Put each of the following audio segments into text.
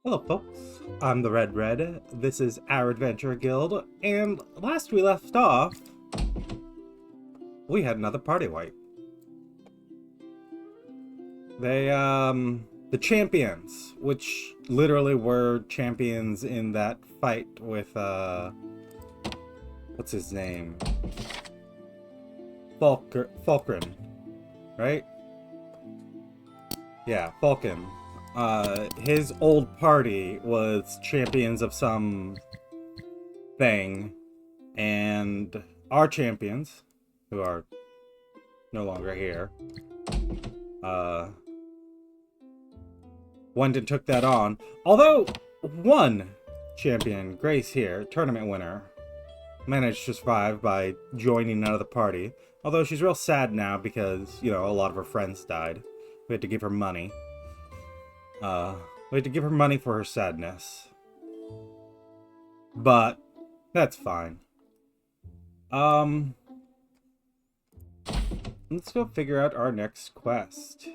Hello folks, I'm the Red Red, this is our Adventure Guild, and last we left off, we had another party wipe. The champions, which literally were champions in that fight with, what's his name? Falkrin, right? Yeah, Falcon. His old party was champions of some thing, and our champions, who are no longer here, went and took that on. Although, one champion, Grace here, tournament winner, managed to survive by joining another party. Although she's real sad now because, you know, a lot of her friends died. We had to give her money. We had to give her money for her sadness. But, that's fine. Let's go figure out our next quest.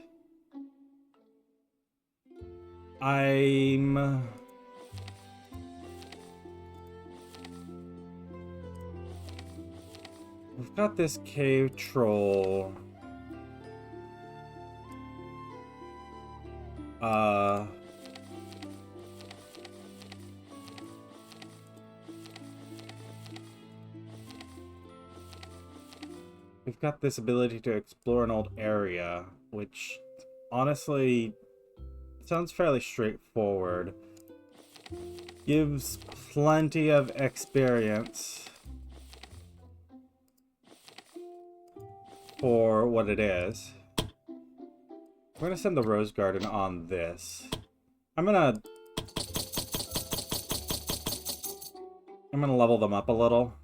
We've got this cave troll. We've got this ability to explore an old area, which honestly sounds fairly straightforward. Gives plenty of experience for what it is. We're gonna send the Rose Garden on this. I'm gonna level them up a little.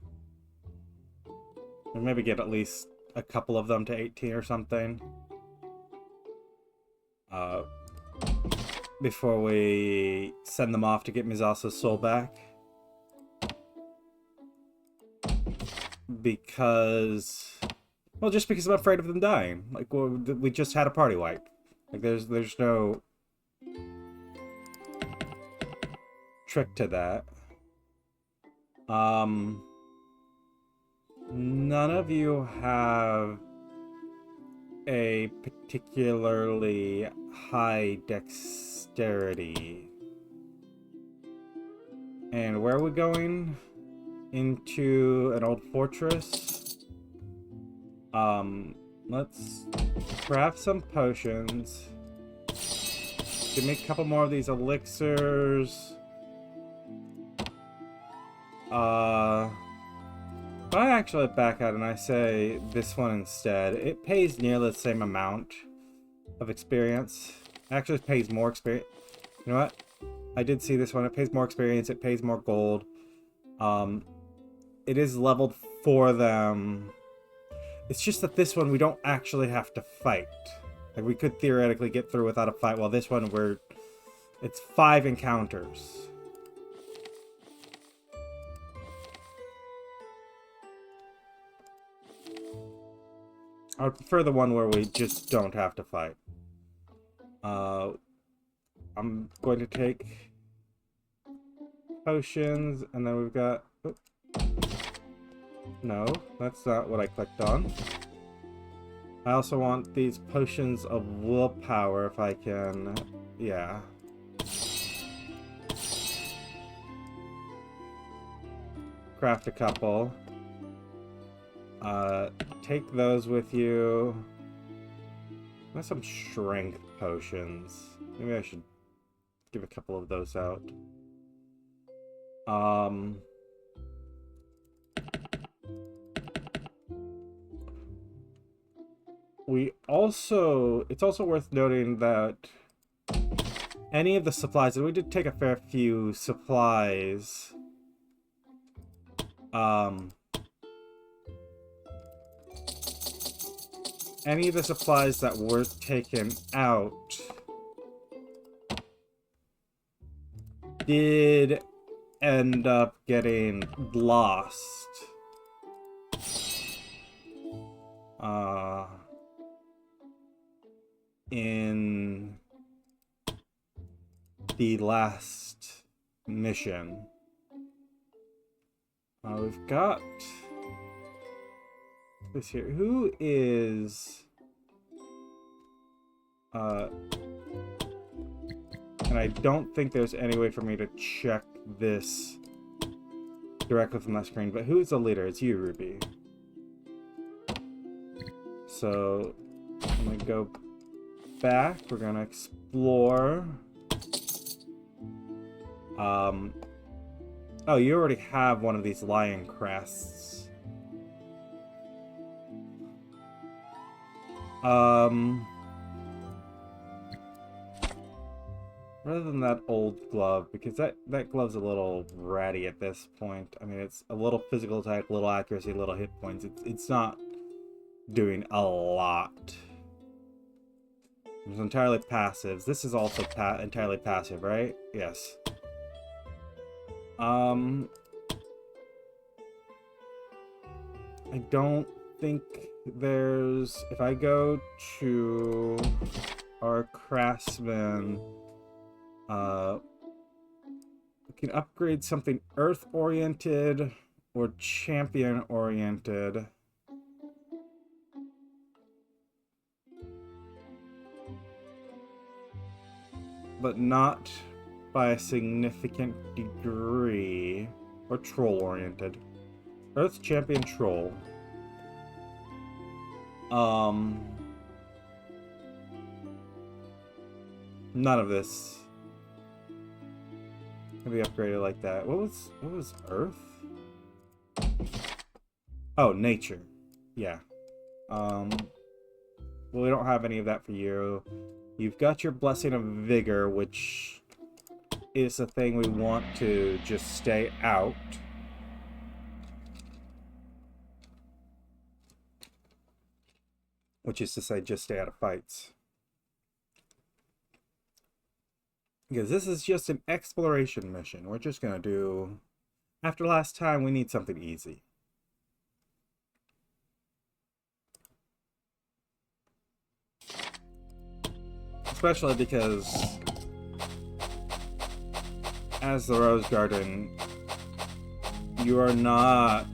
And maybe get at least a couple of them to 18 or something. Before we send them off to get Misasa's soul back. Because... well, just because I'm afraid of them dying. Like, well, we just had a party wipe. Like, there's no... trick to that. None of you have a particularly high dexterity. And where are we going? Into an old fortress. Let's craft some potions. Give me a couple more of these elixirs. I actually back out and I say this one instead. It pays nearly the same amount of experience. Actually, it pays more experience. You know what? I did see this one. It pays more experience. It pays more gold. It is leveled for them. It's just that this one we don't actually have to fight. Like, we could theoretically get through without a fight, while this one it's 5 encounters. I would prefer the one where we just don't have to fight. I'm going to take potions, and then we've got... oops. No, that's not what I clicked on. I also want these potions of willpower if I can... yeah. Craft a couple. Take those with you. There's some strength potions. Maybe I should give a couple of those out. It's also worth noting that any of the supplies, and we did take a fair few supplies, any of the supplies that were taken out did end up getting lost. In the last mission. We've got this here. Who is... and I don't think there's any way for me to check this directly from that screen, but who's the leader? It's you, Ruby. So, I'm gonna go back. We're gonna explore. Oh, you already have one of these lion crests. Rather than that old glove, because that glove's a little ratty at this point. I mean, it's a little physical attack, little accuracy, little hit points. It's not doing a lot. There's entirely passives. This is also entirely passive, right? Yes. I don't think there's... If I go to our craftsman, we can upgrade something earth-oriented or champion-oriented. But not by a significant degree. Or troll-oriented. Earth champion troll. None of this can be upgraded like that. What was Earth? Oh, nature. Yeah. Well, we don't have any of that for you. You've got your Blessing of Vigor, which is the thing we want to just stay out. Which is to say, just stay out of fights. Because this is just an exploration mission. We're just gonna do... After last time, we need something easy. Especially because, as the Rose Garden, you are not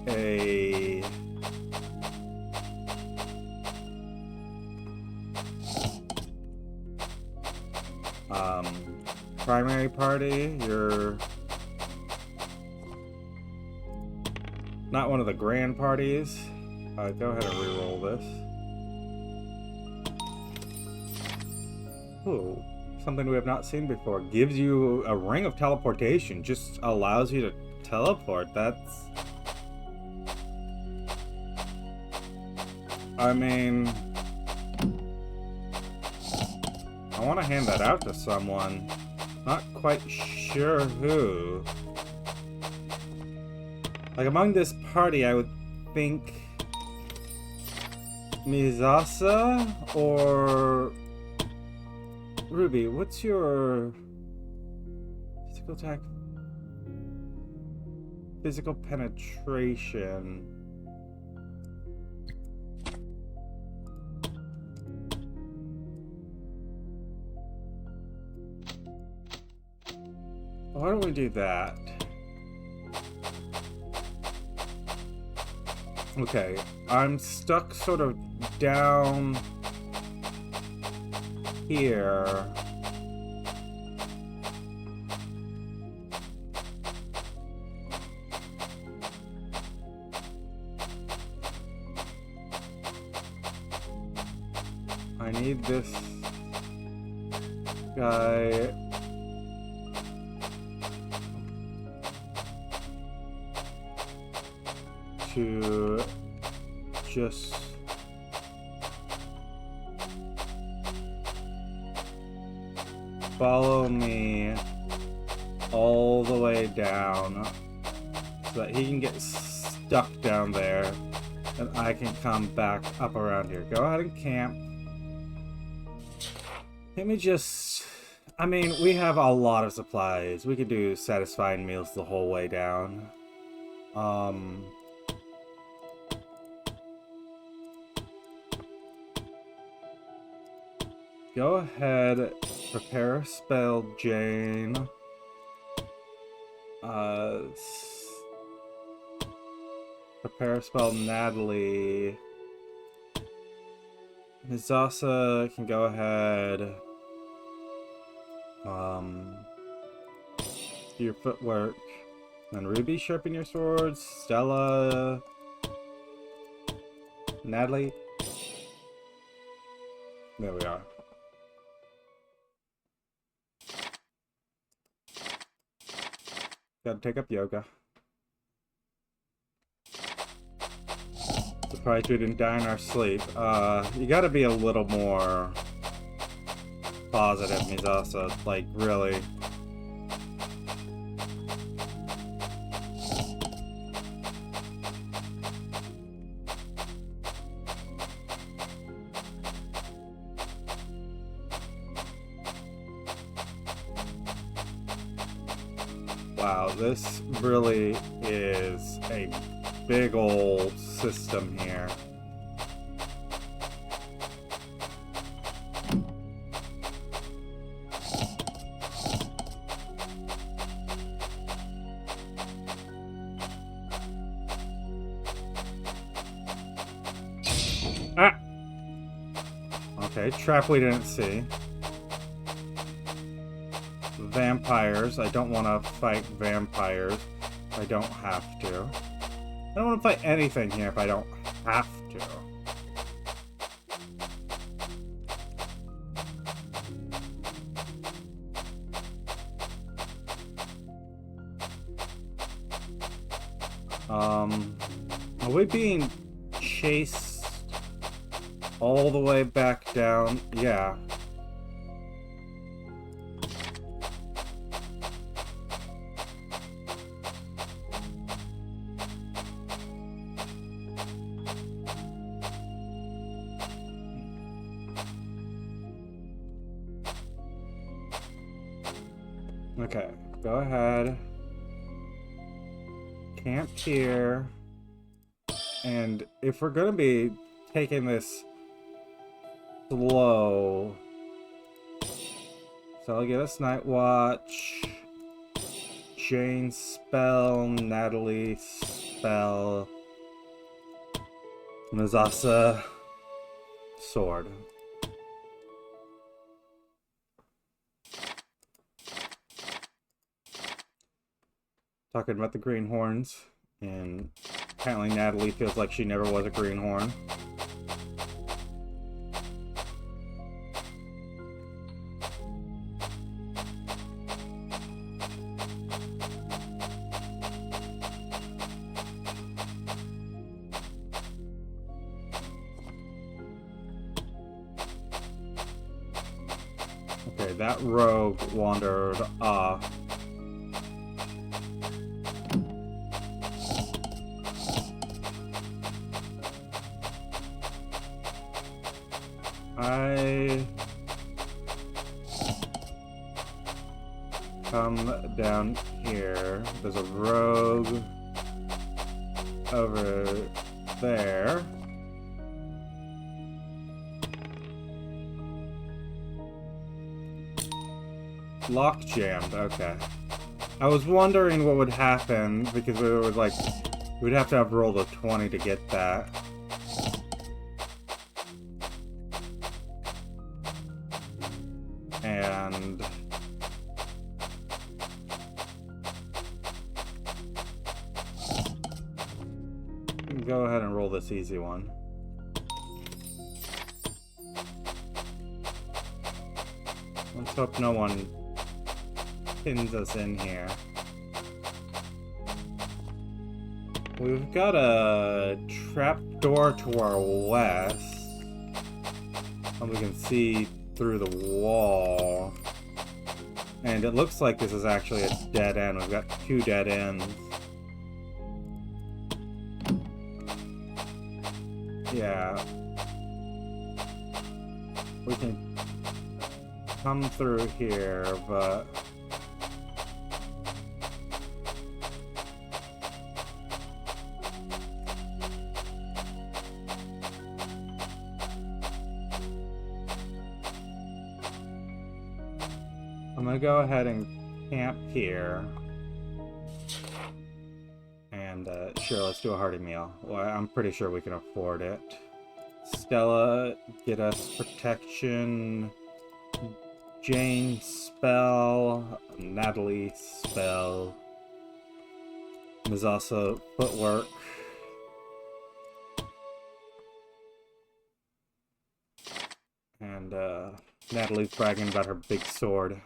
a... primary party. You're not one of the grand parties. Go ahead and re-roll this. Ooh, something we have not seen before. Gives you a ring of teleportation. Just allows you to teleport. That's... I mean... I want to hand that out to someone. Not quite sure who. Like, among this party, I would think... Mizasa or... Ruby, what's your... Physical attack? Physical penetration. Why don't we do that? Okay, I'm stuck sort of down here. I need this guy. To just follow me all the way down so that he can get stuck down there and I can come back up around here. Go ahead and camp. Let me just... I mean, we have a lot of supplies. We could do satisfying meals the whole way down. go ahead, prepare a spell, Jane. Prepare a spell, Natalie. Misasa can go ahead. Do your footwork. And Ruby, sharpen your swords. Stella. Natalie. There we are. Gotta take up yoga. Surprised we didn't die in our sleep. You gotta be a little more positive, Misasa. Like, really. Wow, this really is a big old system here. Ah! Okay, trap we didn't see. Vampires. I don't want to fight vampires if I don't have to. I don't want to fight anything here if I don't have to. Are we being chased all the way back down? Yeah. Okay, go ahead. Camp here. And if we're gonna be taking this slow, so I'll give us Night Watch, Jane spell, Natalie spell, Misasa sword. Talking about the greenhorns, and apparently Natalie feels like she never was a greenhorn. Okay, that rogue wandered off. I come down here. There's a rogue over there. Lock jammed, okay. I was wondering what would happen because we would we'd have to have rolled a 20 to get that. And go ahead and roll this easy one. Let's hope no one pins us in here. We've got a trapdoor to our west. And we can see through the wall. And it looks like this is actually a dead end. We've got 2 dead ends. Yeah. We can come through here, but I'm gonna go ahead and camp here. And sure, let's do a hearty meal. Well, I'm pretty sure we can afford it. Stella, get us protection. Jane, spell. Natalie, spell. There's also footwork. And Natalie's bragging about her big sword.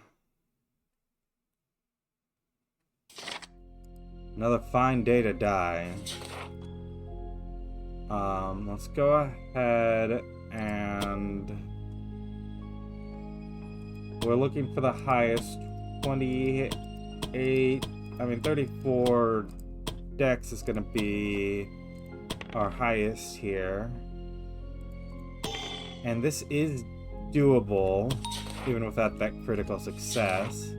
Another fine day to die. Let's go ahead and we're looking for the highest 34 dex is gonna be our highest here. And this is doable, even without that critical success.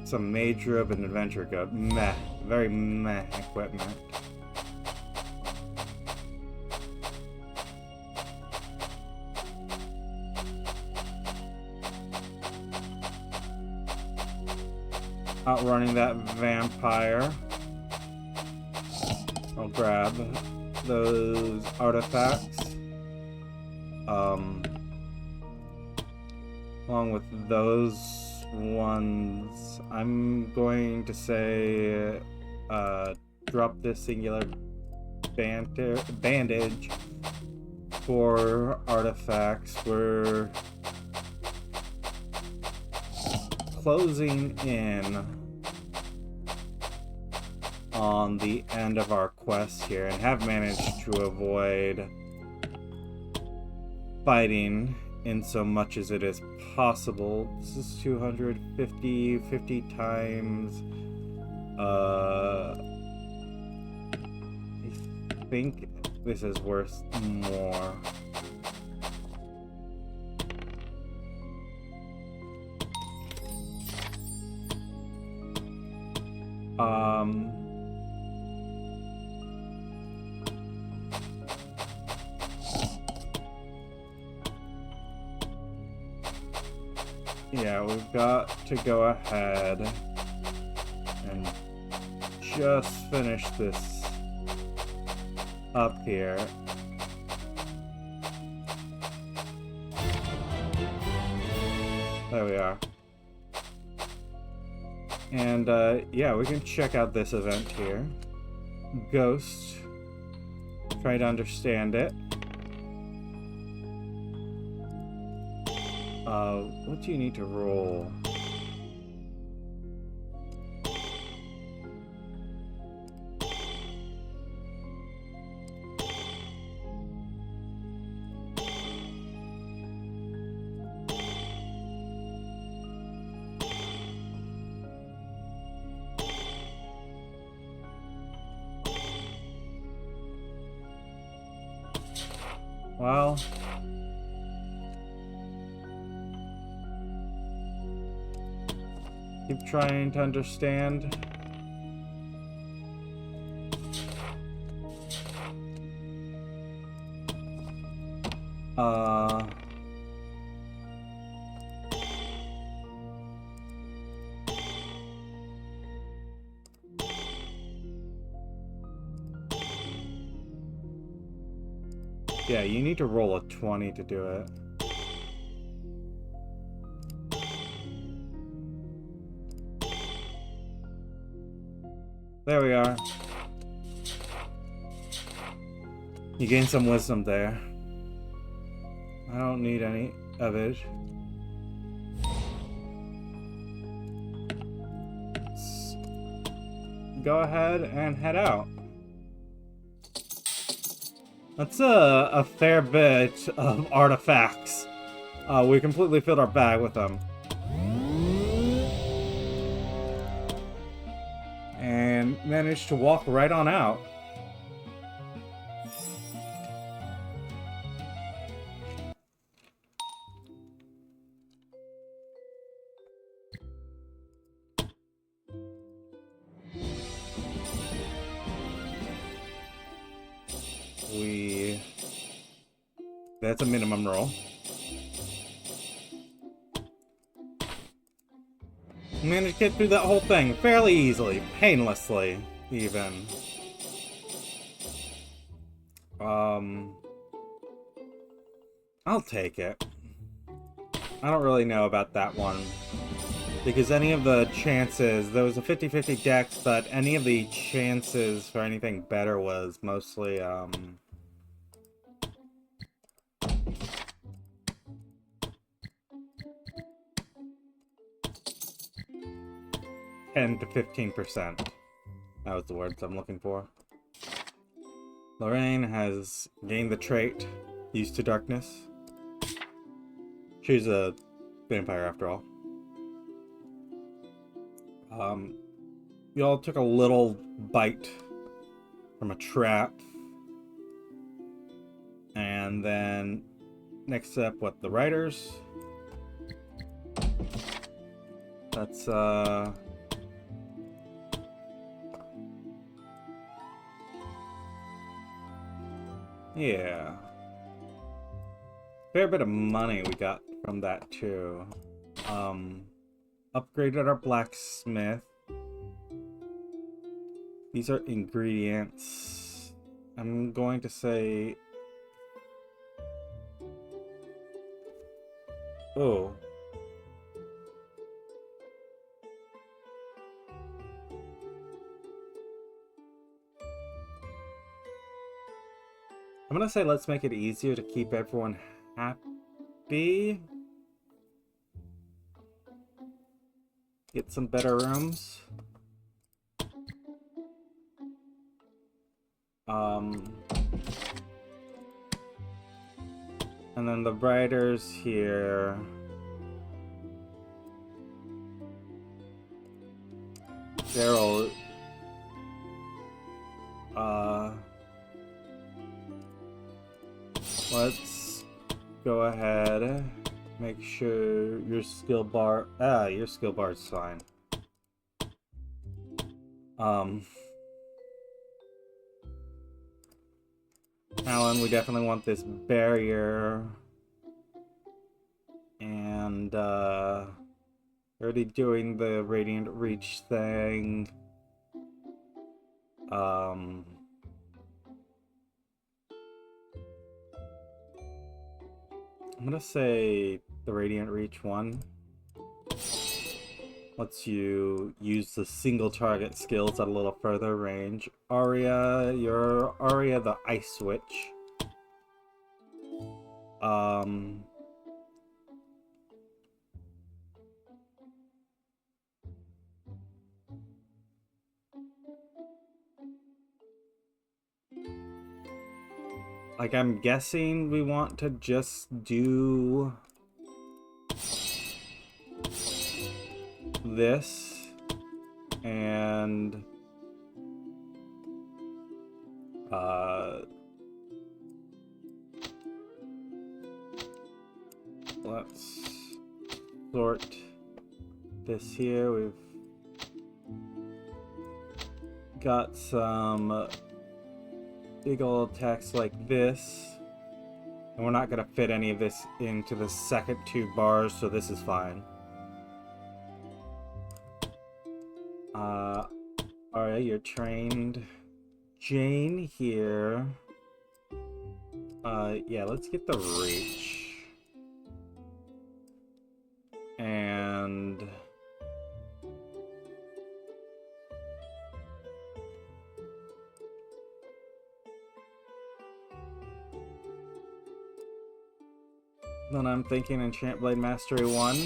Some mage robe and adventure goat. Meh. Very meh equipment. Outrunning that vampire. I'll grab those artifacts. Along with those ones, I'm going to say drop this singular bandage for artifacts. We're closing in on the end of our quest here and have managed to avoid fighting in so much as it is possible. This is 50 times. I think this is worth more. Yeah, we've got to go ahead and just finish this up here. There we are. And yeah, we can check out this event here. Ghost. Try to understand it. What do you need to roll? Well, keep trying to understand. Yeah, you need to roll a 20 to do it. There we are. You gain some wisdom there. I don't need any of it. Go ahead and head out. That's a fair bit of artifacts. We completely filled our bag with them. And managed to walk right on out. That's a minimum roll. Managed to get through that whole thing fairly easily, painlessly, even. I'll take it. I don't really know about that one. Because any of the chances, there was a 50-50 dex, but any of the chances for anything better was mostly, 10 to 15%. That was the words I'm looking for. Lorraine has gained the trait, Used to Darkness. She's a vampire after all. Y'all took a little bite from a trap. And then, next up, what, the riders? That's, yeah. Fair bit of money we got from that, too. Upgraded our blacksmith. These are ingredients. I'm going to say... Oh. I'm gonna say let's make it easier to keep everyone happy. Get some better rooms. And then the writers here. Daryl. Let's go ahead. Make sure your skill bar. Your skill bar is fine. Alan, we definitely want this barrier. And, already doing the Radiant Reach thing. I'm gonna say the Radiant Reach one lets you use the single target skills at a little further range. Aria, you're Aria the Ice Witch. Like, I'm guessing we want to just do this and let's sort this here. We've got some big old text like this, and we're not going to fit any of this into the second two bars, so this is fine. Alright, you're trained. Jane here. Yeah, let's get the reach. And then I'm thinking Enchant Blade Mastery 1.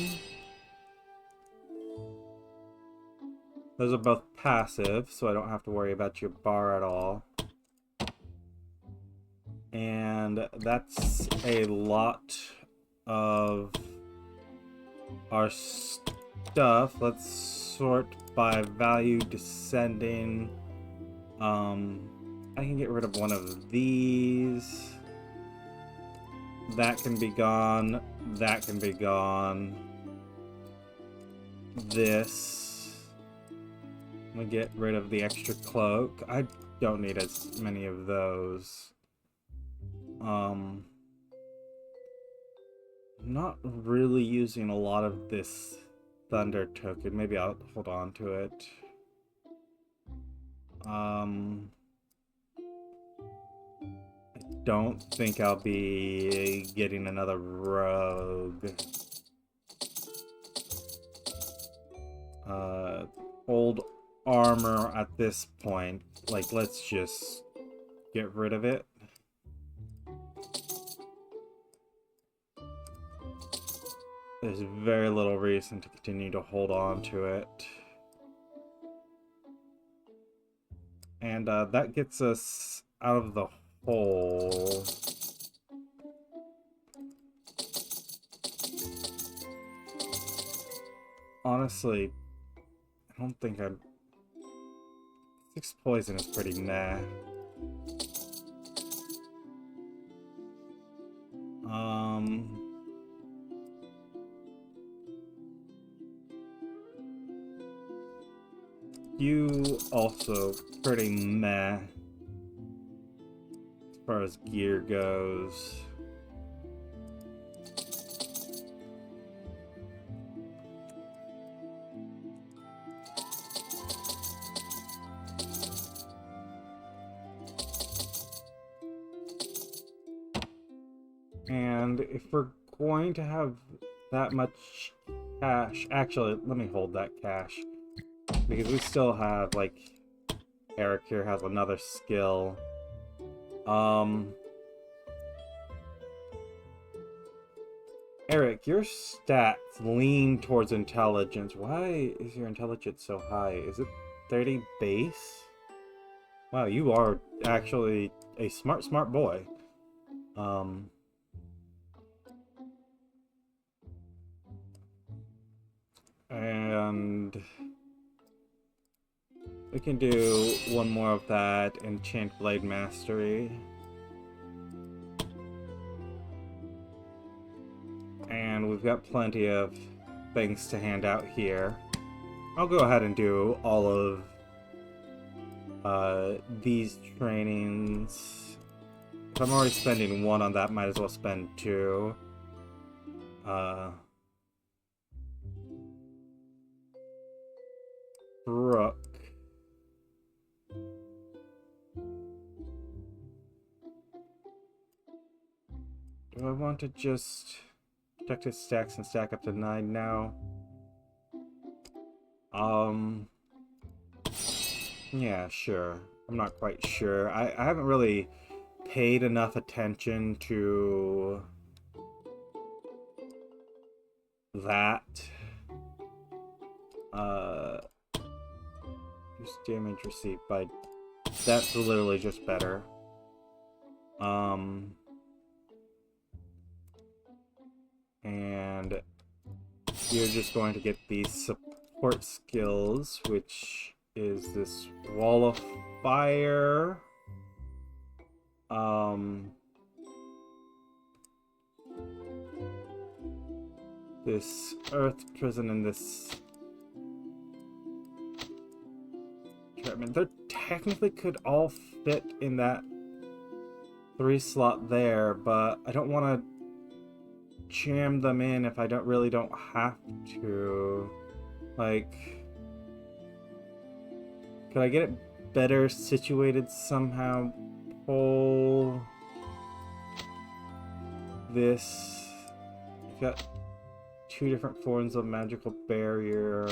Those are both passive, so I don't have to worry about your bar at all. And that's a lot of our stuff. Let's sort by value descending. I can get rid of one of these. That can be gone. That can be gone. This. I'm gonna get rid of the extra cloak. I don't need as many of those. Not really using a lot of this Thunder token. Maybe I'll hold on to it. I don't think I'll be getting another rogue. Old armor at this point. Like, let's just get rid of it. There's very little reason to continue to hold on to it. And that gets us out of the hole. Honestly, I don't think I'm... 6 poison is pretty meh. You also pretty meh as far as gear goes. And if we're going to have that much cash, actually, let me hold that cash. Because we still have, like, Eric here has another skill. Eric, your stats lean towards intelligence. Why is your intelligence so high? Is it 30 base? Wow, you are actually a smart boy. And we can do one more of that, Enchant Blade Mastery. And we've got plenty of things to hand out here. I'll go ahead and do all of these trainings. If I'm already spending 1 on that, might as well spend 2. Brooke. Do I want to just protect his stacks and stack up to 9 now? Yeah, sure. I'm not quite sure. I haven't really paid enough attention to that. Use damage received by... That's literally just better. And you're just going to get these support skills, which is this Wall of Fire. This Earth Prison and this... I mean, they technically could all fit in that 3 slot there, but I don't want to jam them in if I really don't have to. Like, could I get it better situated somehow? Pull this. You've got 2 different forms of magical barrier.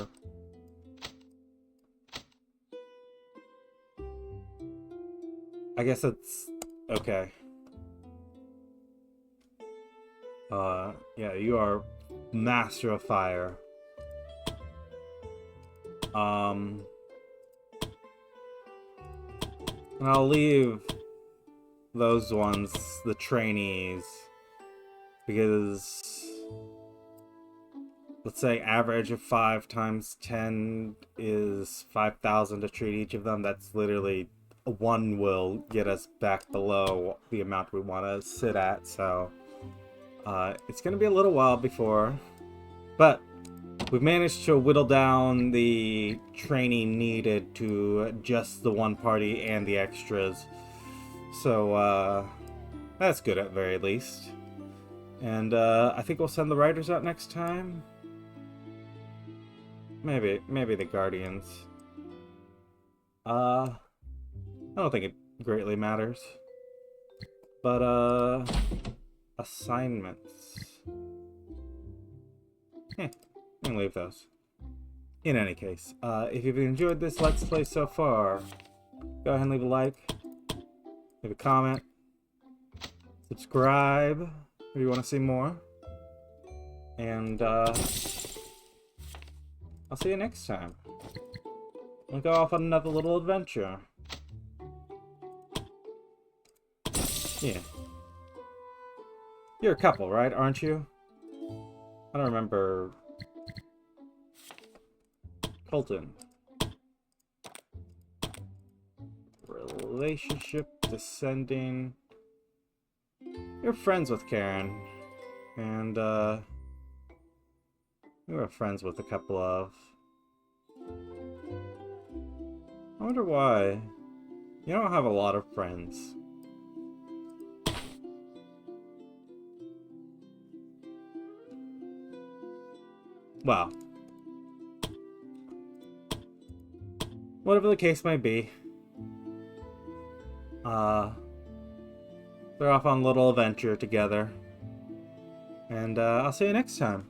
I guess that's okay. Yeah, you are Master of Fire. And I'll leave those ones, the trainees, because let's say average of 5 times 10 is 5,000 to treat each of them. That's literally 1 will get us back below the amount we want to sit at, so it's going to be a little while before, but we've managed to whittle down the training needed to just the 1 party and the extras, so that's good at very least. And I think we'll send the writers out next time. maybe the Guardians. I don't think it greatly matters. But, assignments. We can leave those. In any case, if you've enjoyed this Let's Play so far, go ahead and leave a like, leave a comment, subscribe if you want to see more, and, I'll see you next time. We'll go off on another little adventure. Yeah. You're a couple, right? Aren't you? I don't remember. Colton. Relationship descending. You're friends with Karen. And, you were friends with a couple of... I wonder why. You don't have a lot of friends. Well, whatever the case may be, they're off on a little adventure together, and I'll see you next time.